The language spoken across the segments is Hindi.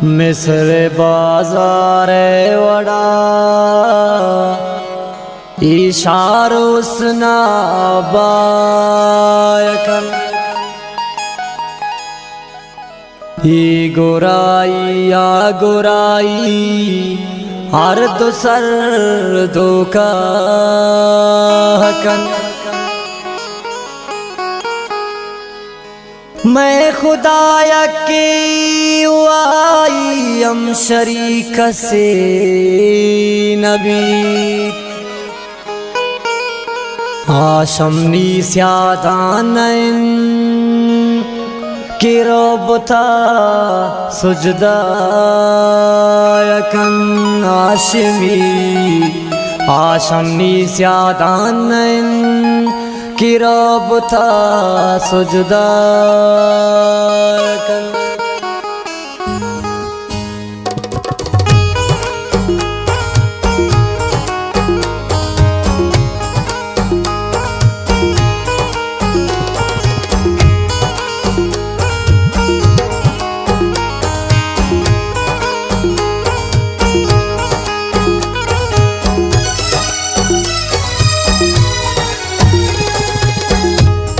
मिस्र बाजार वड़ा इशार उसना बायकन ही गोराई या गोराई हर दुसर धोखा हकन मैं खुदाया के वाईम शरीक से नबी हाशमनी स्यादानन के रोबता सुजदा यकन हाशमी हाशमनी स्यादानन की रोबता सुजदा यकन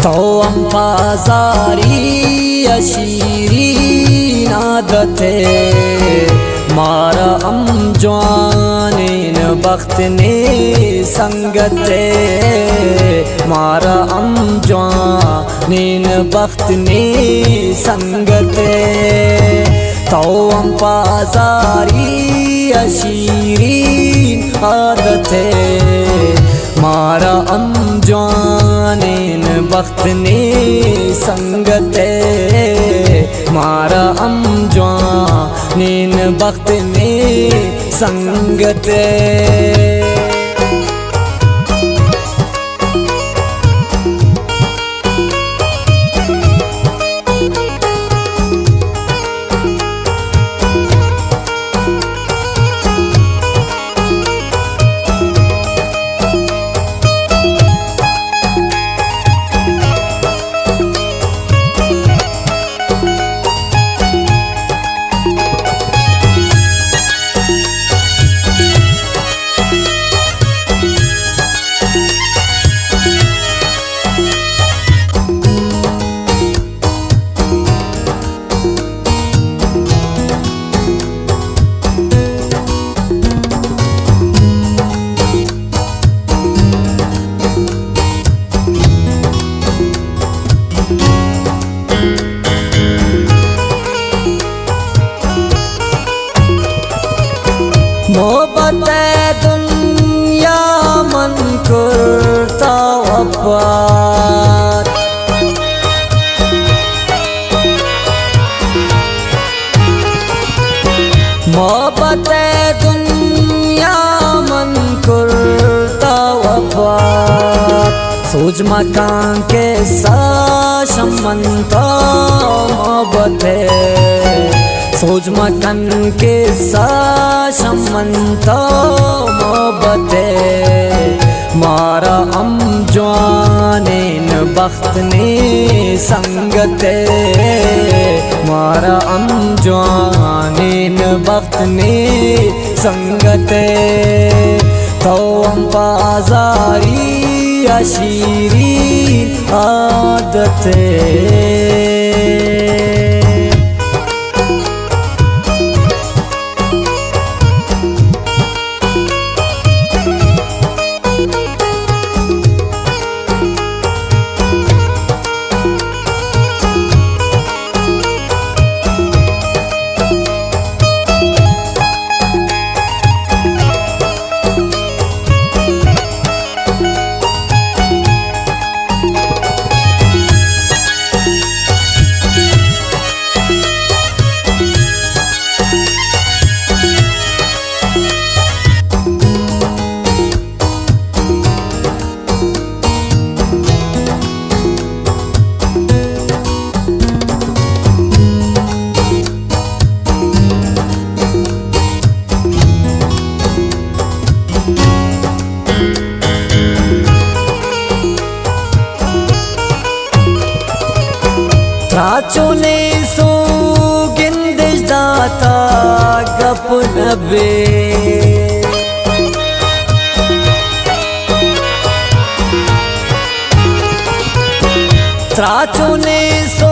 तो हम बाजारी अशीरी नादते मारा हम जवान बख्त ने संगते मारा हम जवान बख्त ने संगते तो हम बाजारी अशीरी आदते मारा हम जवान बख्त ने संगते मारा हम जवान बख्त ने संगते मोहब्बत दुनिया मन करता वफात मोहब्बत दुनिया मन करता वफात सोच मकान के साशमंता मोहब्बत सोच मकन के साशमंता मोहब्बत मारा हम जवान बख्त ने संगते मारा हम जवान बख्त ने संगते तो हम बाजारी अशीरी आदते राचोने सो गिंदिश दाता बे त्राचो ने सो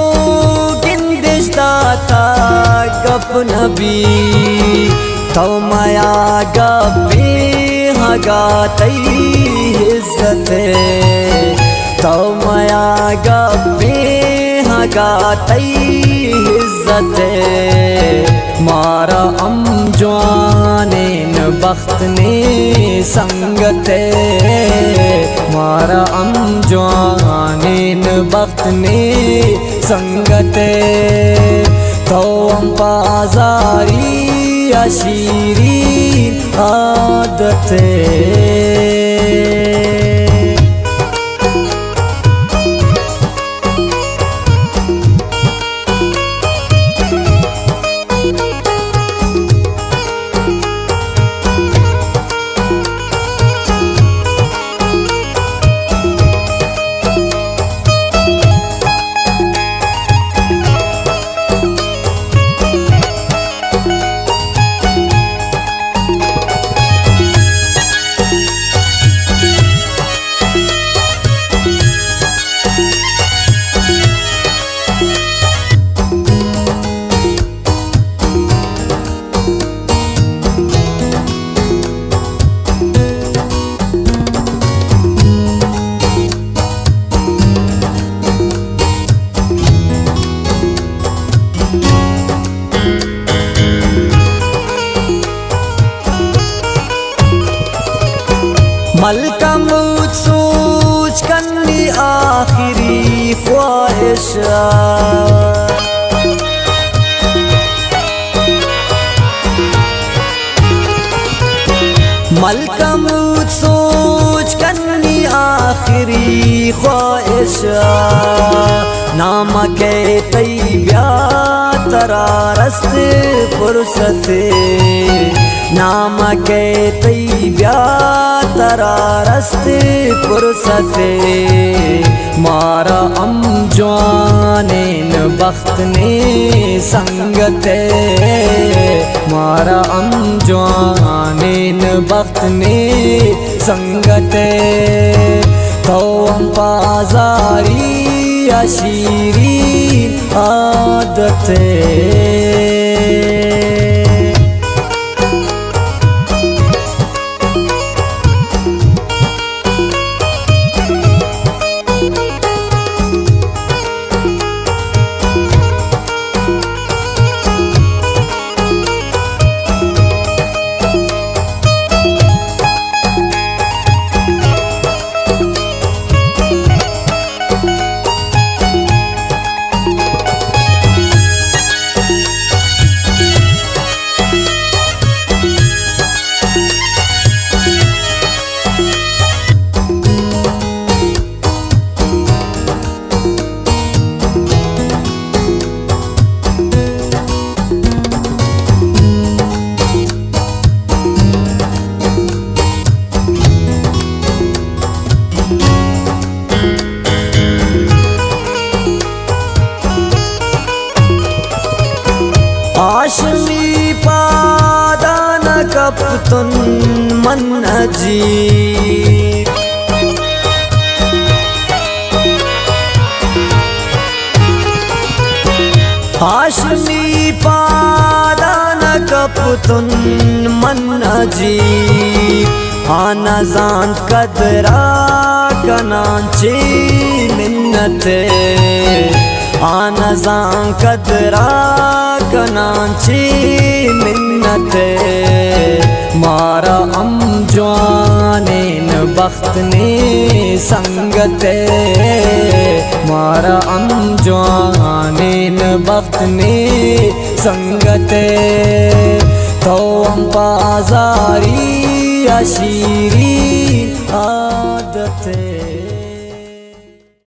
गिंदिश दाता गप नबी तो माया गपे हगा तई इज्जत तो माया गपे हगा तई इज्जत मारा अम जवाने न बख्त ने संगत मारा अम जवाने न बख्त ने संगत तो अम बाजारी अशीरी आदत मलका मुझ सोच कन्नी आखिरी ख्वाहिश मलका मुझ सोच कन्नी आखिरी ख्वाहिश नाम के तैब्या तरा रस्ते फुर्सत नाम के तैब्या तरा रस्ते फुर्सत मारा अम जवाने न बख्त ने संगत मारा अम जवाने न बख्त ने संगत तो अम बाजारी अशीरी आदत हाशमी पादान कपतुन मन अजीब हाशमी पादान कपतुन मन अजीब आना जान कदरा कनांची मिन्नत आना जान कदरा कनांची मिन्नत मारा अम जवाने न बख्त ने संगत मारा अम जवाने न बख्त ने संगत तो अम बाजारी अशीरी आदत